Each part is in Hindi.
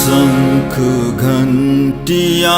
शंख घंटियां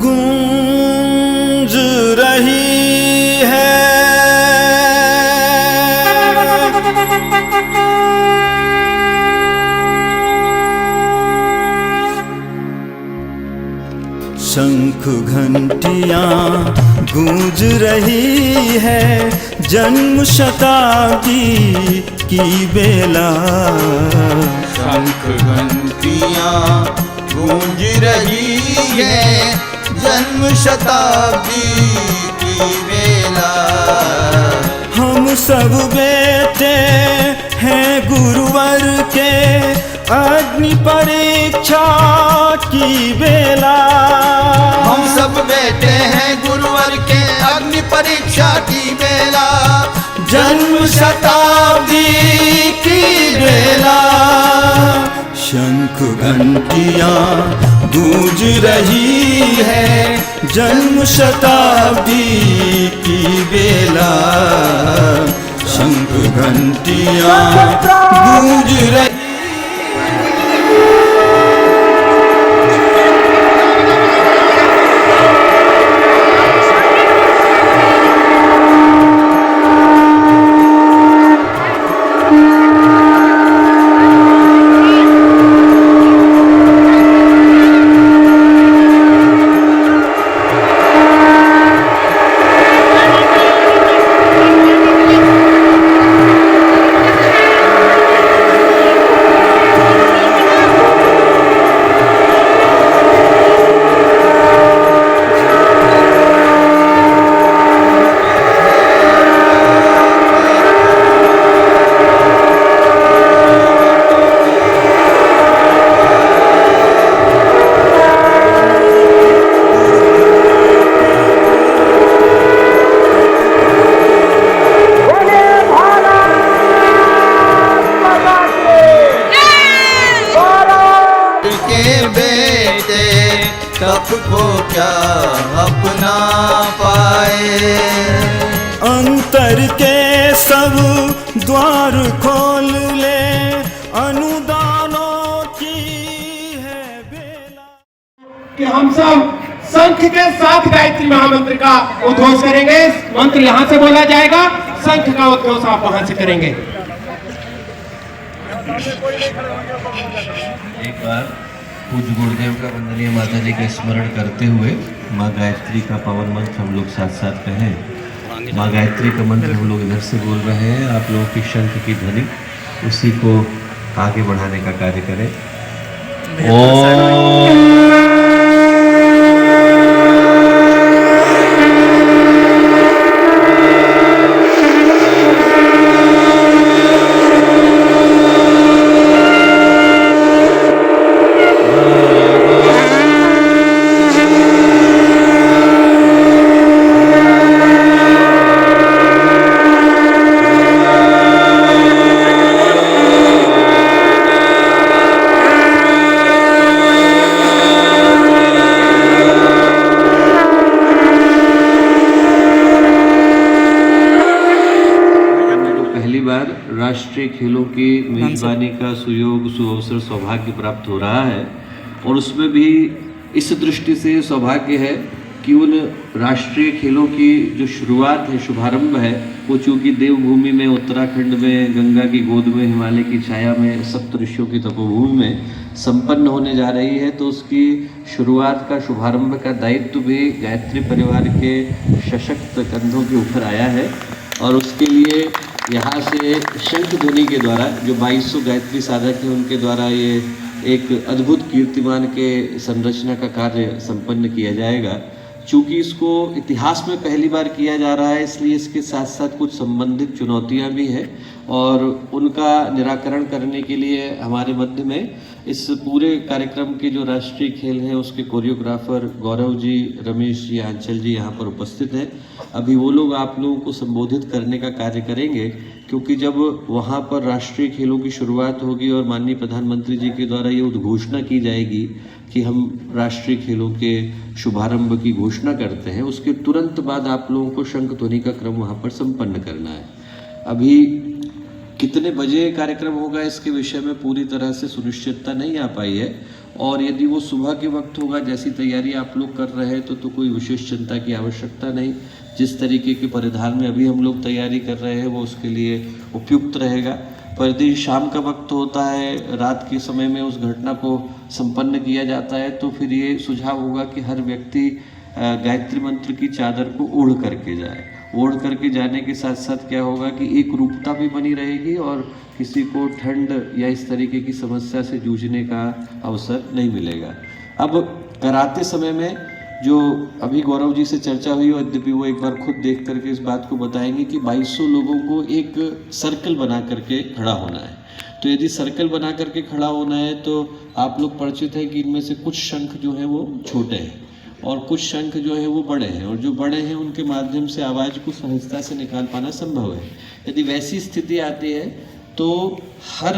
गूंज रही है, शंख घंटियां गूंज रही है, जन्म शताब्दी की बेला। शंख घंटियां गूंज रही है, जन्म शताब्दी की बेला। हम सब बेटे हैं गुरुवर के, अग्नि परीक्षा की बेला। हम सब बेटे हैं गुरुवर के, अग्नि परीक्षा की बेला। जन्म शताब्दी की बेला। शंख घंटियां गूंज रही है, जन्म शताब्दी की बेला। शंख घंटियां गूंज रही। तप को क्या अपना पाए, अंतर के सब द्वार खोल ले, अनुदानों की है बेला। कि हम सब शंख के साथ गायत्री महामंत्र का उद्घोष करेंगे। मंत्र यहाँ से बोला जाएगा, शंख का उद्घोष आप वहां से करेंगे। एक बार पूज्य गुरुदेव का वंदनीय माता जी का स्मरण करते हुए माँ गायत्री का पावन मंत्र हम लोग साथ साथ कहें। माँ गायत्री का मंत्र हम लोग इधर से बोल रहे हैं, आप लोगों की शंख की ध्वनि उसी को आगे बढ़ाने का कार्य करें। ओम राष्ट्रीय खेलों की मेजबानी का सुयोग सुअवसर सौभाग्य प्राप्त हो रहा है, और उसमें भी इस दृष्टि से सौभाग्य है कि उन राष्ट्रीय खेलों की जो शुरुआत है, शुभारंभ है, वो चूँकि देवभूमि में, उत्तराखंड में, गंगा की गोद में, हिमालय की छाया में, सप्त ऋषियों की तपोभूमि में संपन्न होने जा रही है। तो उसकी शुरुआत का, शुभारंभ का दायित्व भी गायत्री परिवार के सशक्त कंधों के ऊपर आया है, और उसके लिए यहाँ से शंख ध्वनि के द्वारा जो 2200 गायत्री साधक हैं उनके द्वारा ये एक अद्भुत कीर्तिमान के संरचना का कार्य संपन्न किया जाएगा। चूँकि इसको इतिहास में पहली बार किया जा रहा है, इसलिए इसके साथ साथ कुछ संबंधित चुनौतियाँ भी हैं, और उनका निराकरण करने के लिए हमारे मध्य में इस पूरे कार्यक्रम के जो राष्ट्रीय खेल हैं उसके कोरियोग्राफर गौरव जी, रमेश जी, आंचल जी यहाँ पर उपस्थित हैं। अभी वो लोग आप लोगों को संबोधित करने का कार्य करेंगे, क्योंकि जब वहाँ पर राष्ट्रीय खेलों की शुरुआत होगी और माननीय प्रधानमंत्री जी के द्वारा ये उद्घोषणा की जाएगी कि हम राष्ट्रीय खेलों के शुभारंभ की घोषणा करते हैं, उसके तुरंत बाद आप लोगों को शंख ध्वनि का क्रम वहाँ पर संपन्न करना है। अभी कितने बजे कार्यक्रम होगा इसके विषय में पूरी तरह से सुनिश्चितता नहीं आ पाई है, और यदि वो सुबह के वक्त होगा जैसी तैयारी आप लोग कर रहे हैं तो कोई विशेष चिंता की आवश्यकता नहीं। जिस तरीके के परिधान में अभी हम लोग तैयारी कर रहे हैं वो उसके लिए उपयुक्त रहेगा। पर यदि शाम का वक्त होता है, रात के समय में उस घटना को संपन्न किया जाता है, तो फिर ये सुझाव होगा कि हर व्यक्ति गायत्री मंत्र की चादर को ओढ़ करके जाए। ओढ़ करके जाने के साथ साथ क्या होगा कि एक रूपता भी बनी रहेगी और किसी को ठंड या इस तरीके की समस्या से जूझने का अवसर नहीं मिलेगा। अब कराते समय में जो अभी गौरव जी से चर्चा हुई, और यद्यपि वो एक बार खुद देख करके इस बात को बताएंगे कि 2200 लोगों को एक सर्कल बना करके खड़ा होना है। तो यदि सर्कल बना करके खड़ा होना है तो आप लोग परिचित हैं कि इनमें से कुछ शंख जो हैं वो छोटे हैं और कुछ शंख जो है वो बड़े हैं, और जो बड़े हैं उनके माध्यम से आवाज़ को सहजता से निकाल पाना संभव है। यदि वैसी स्थिति आती है तो हर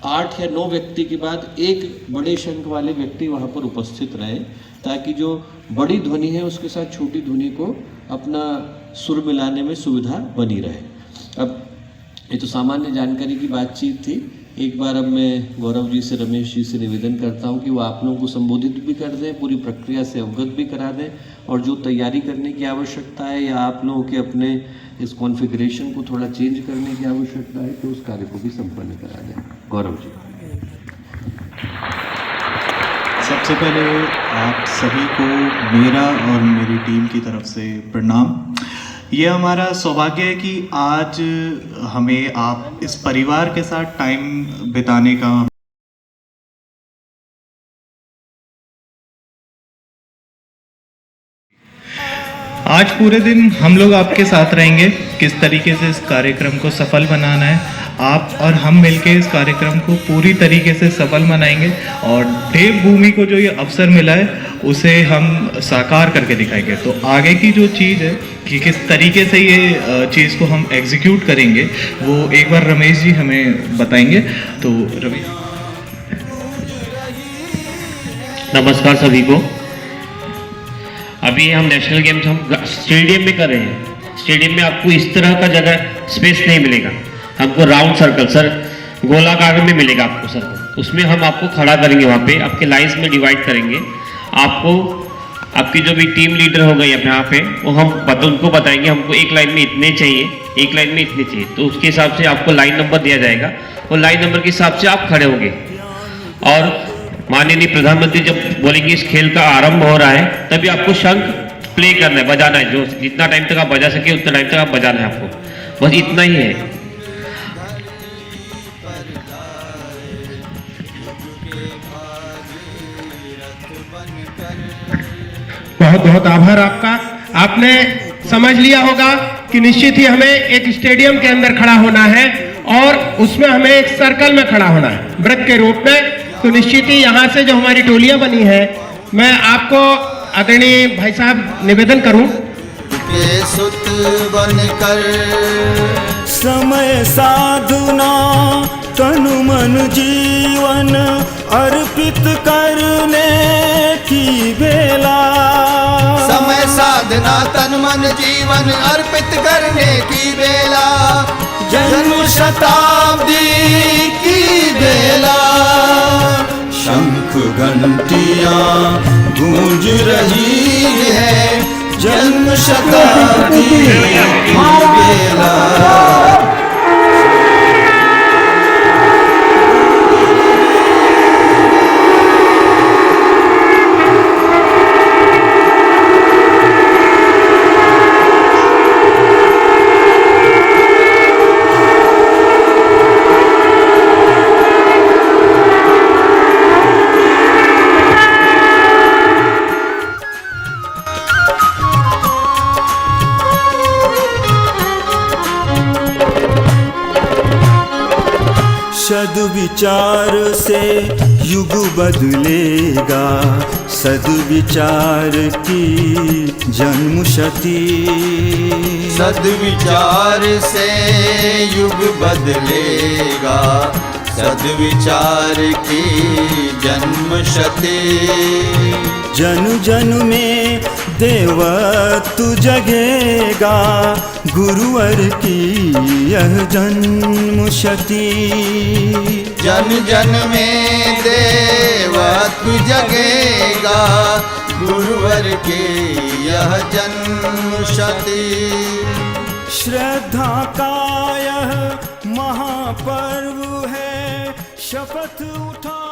8 या 9 व्यक्ति के बाद एक बड़े शंख वाले व्यक्ति वहाँ पर उपस्थित रहे, ताकि जो बड़ी ध्वनि है उसके साथ छोटी ध्वनि को अपना सुर मिलाने में सुविधा बनी रहे। अब ये तो सामान्य जानकारी की बातचीत थी। एक बार अब मैं गौरव जी से, रमेश जी से निवेदन करता हूं कि वो आप लोगों को संबोधित भी कर दें, पूरी प्रक्रिया से अवगत भी करा दें, और जो तैयारी करने की आवश्यकता है या आप लोगों के अपने इस कॉन्फ़िगरेशन को थोड़ा चेंज करने की आवश्यकता है तो उस कार्य को भी संपन्न करा दें। गौरव जी। सबसे पहले आप सभी को मेरा और मेरी टीम की तरफ से प्रणाम। ये हमारा सौभाग्य है कि आज हमें आप इस परिवार के साथ टाइम बिताने का आज पूरे दिन हम लोग आपके साथ रहेंगे। किस तरीके से इस कार्यक्रम को सफल बनाना है, आप और हम मिलके इस कार्यक्रम को पूरी तरीके से सफल बनाएंगे, और देवभूमि को जो ये अवसर मिला है उसे हम साकार करके दिखाएंगे। तो आगे की जो चीज़ है कि किस तरीके से ये चीज़ को हम एग्जीक्यूट करेंगे वो एक बार रमेश जी हमें बताएंगे। तो रमेश। नमस्कार सभी को। अभी हम नेशनल गेम्स हम स्टेडियम में कर रहे हैं। स्टेडियम में आपको इस तरह का जगह स्पेस नहीं मिलेगा, हमको राउंड सर्कल सर गोलाकार में मिलेगा आपको सर्कल। उसमें हम आपको खड़ा करेंगे, वहाँ पे आपके लाइंस में डिवाइड करेंगे। आपको आपकी जो भी टीम लीडर हो गई यहाँ पे वो हम उनको बताएंगे हमको एक लाइन में इतने चाहिए, एक लाइन में इतने चाहिए, तो उसके हिसाब से आपको लाइन नंबर दिया जाएगा और लाइन नंबर के हिसाब से आप खड़े होंगे। और माननीय प्रधानमंत्री जब बोलेंगे इस खेल का आरंभ हो रहा है तभी आपको शंख प्ले करना है, बजाना है। जो जितना टाइम तक आप बजा सके उतना टाइम तक आप बजाना है आपको, बस इतना ही है। बहुत बहुत आभार आपका। आपने समझ लिया होगा कि निश्चित ही हमें एक स्टेडियम के अंदर खड़ा होना है और उसमें हमें एक सर्कल में खड़ा होना है वृत्त के रूप में। तो निश्चित ही यहाँ से जो हमारी टोलियां बनी है, मैं आपको आदरणीय भाई साहब निवेदन करूं के सुत बनकर समय साधना तनु मन जीवन अर्पित करने की बेला। समय साधना तन मन जीवन अर्पित करने की बेला, जन्म शताब्दी की बेला। शंख घंटियां गूंज रही है, जन्म शताब्दी की बेला। सद्विचार से युग बदलेगा, सद्विचार की जन्मशती। सद्विचार से युग बदलेगा, सद्विचार की जन्मशती। जन जन में देवत्व जगेगा गुरुवर की यह जन्मशती। जन जन में देवत्व जगेगा गुरुवर के यह जन्मशती। श्रद्धा का यह महापर्व है, शपथ उठा